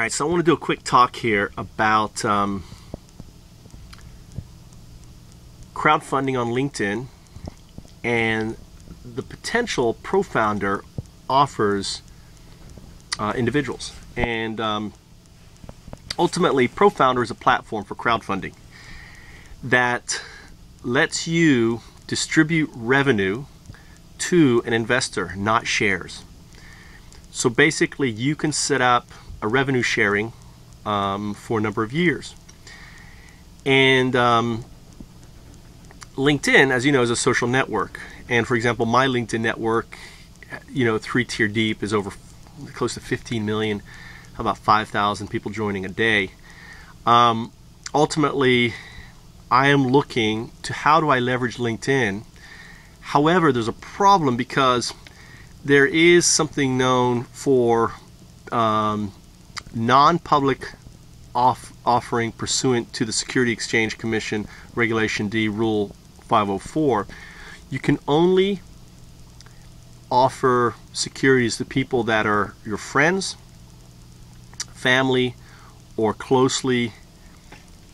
All right, so I want to do a quick talk here about crowdfunding on LinkedIn and the potential ProFounder offers individuals. And ultimately, ProFounder is a platform for crowdfunding that lets you distribute revenue to an investor, not shares. So basically, you can set up a revenue sharing for a number of years. And LinkedIn, as you know, is a social network. And for example, my LinkedIn network, 3-tier deep, is over close to 15 million, about 5,000 people joining a day. Ultimately, I am looking to how do I leverage LinkedIn. However, there's a problem because there is something known for non-public offering pursuant to the Security Exchange Commission Regulation D Rule 504. You can only offer securities to people that are your friends, family, or closely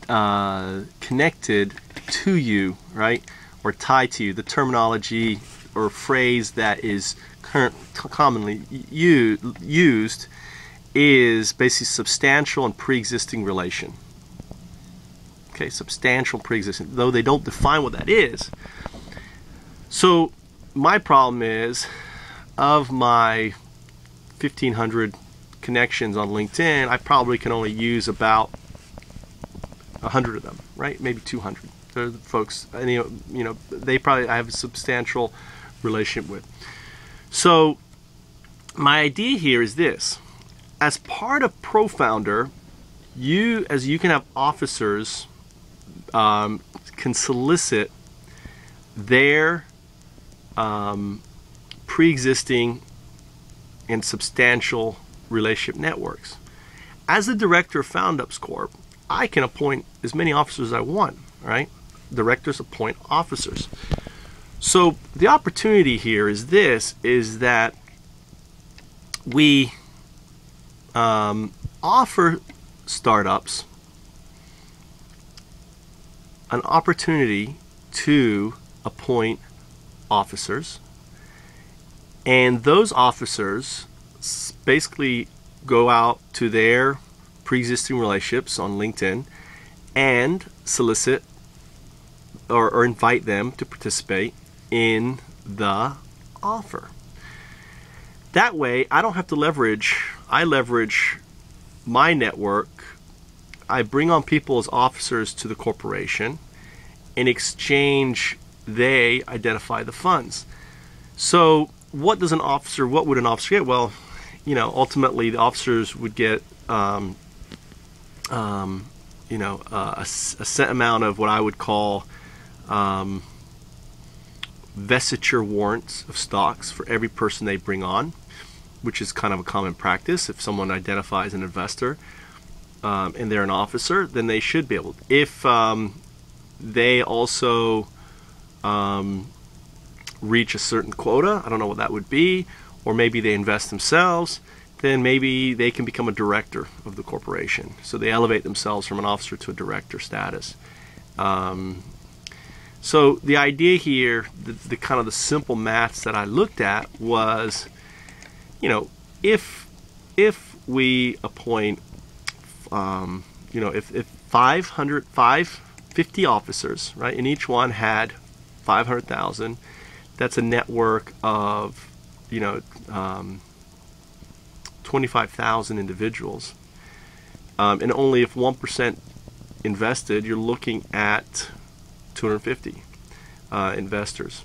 connected to you, right? Or tied to you. The terminology or phrase that is commonly used is basically substantial and pre-existing relation. Okay, substantial pre-existing, though they don't define what that is. So my problem is, of my 1,500 connections on LinkedIn, I probably can only use about 100 of them, right? Maybe 200. They're the folks, and they probably I have a substantial relationship with. So my idea here is this: as part of ProFounder, you can have officers can solicit their pre-existing and substantial relationship networks. As the director of FoundUps Corp, I can appoint as many officers as I want, right? Directors appoint officers. So the opportunity here is that we offer startups an opportunity to appoint officers, and those officers basically go out to their pre-existing relationships on LinkedIn and solicit or invite them to participate in the offer. That way, I don't have to leverage. I leverage my network. I bring on people as officers to the corporation. In exchange, they identify the funds. So what would an officer get? Well, ultimately the officers would get a set amount of what I would call vestiture warrants of stocks for every person they bring on, which is kind of a common practice. If someone identifies an investor and they're an officer, then they should be able to. If they also reach a certain quota, I don't know what that would be, or maybe they invest themselves, then maybe they can become a director of the corporation. So they elevate themselves from an officer to a director status. So the idea here, the kind of the simple maths that I looked at was, if we appoint, if 50 officers, right, and each one had 500,000, that's a network of 25,000 individuals, and only if 1% invested, you're looking at 250 investors.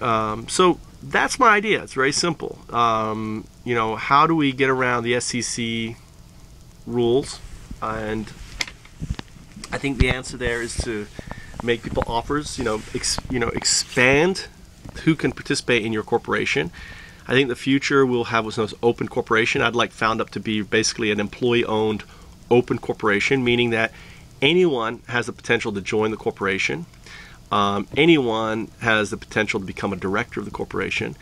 So that's my idea. It's very simple. How do we get around the SEC rules? And I think the answer there is to make people offers. Expand who can participate in your corporation. I think the future will have what's known as open corporation. I'd like FoundUp to be basically an employee-owned open corporation, meaning that anyone has the potential to join the corporation. Anyone has the potential to become a director of the corporation.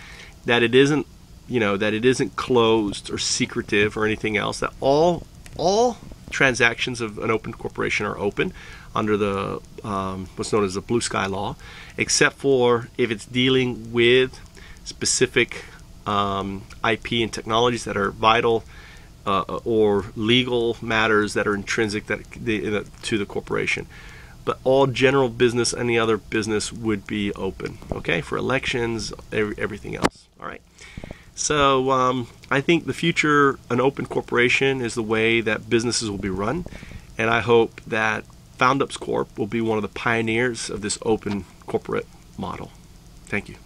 That it isn't, that it isn't closed or secretive or anything else. That all all transactions of an open corporation are open under the what's known as the blue sky law, except for if it's dealing with specific IP and technologies that are vital or legal matters that are intrinsic to the corporation. But all general business, any other business would be open, okay, for elections, everything else. All right. So I think the future, an open corporation is the way that businesses will be run, and I hope that FoundUps Corp will be one of the pioneers of this open corporate model. Thank you.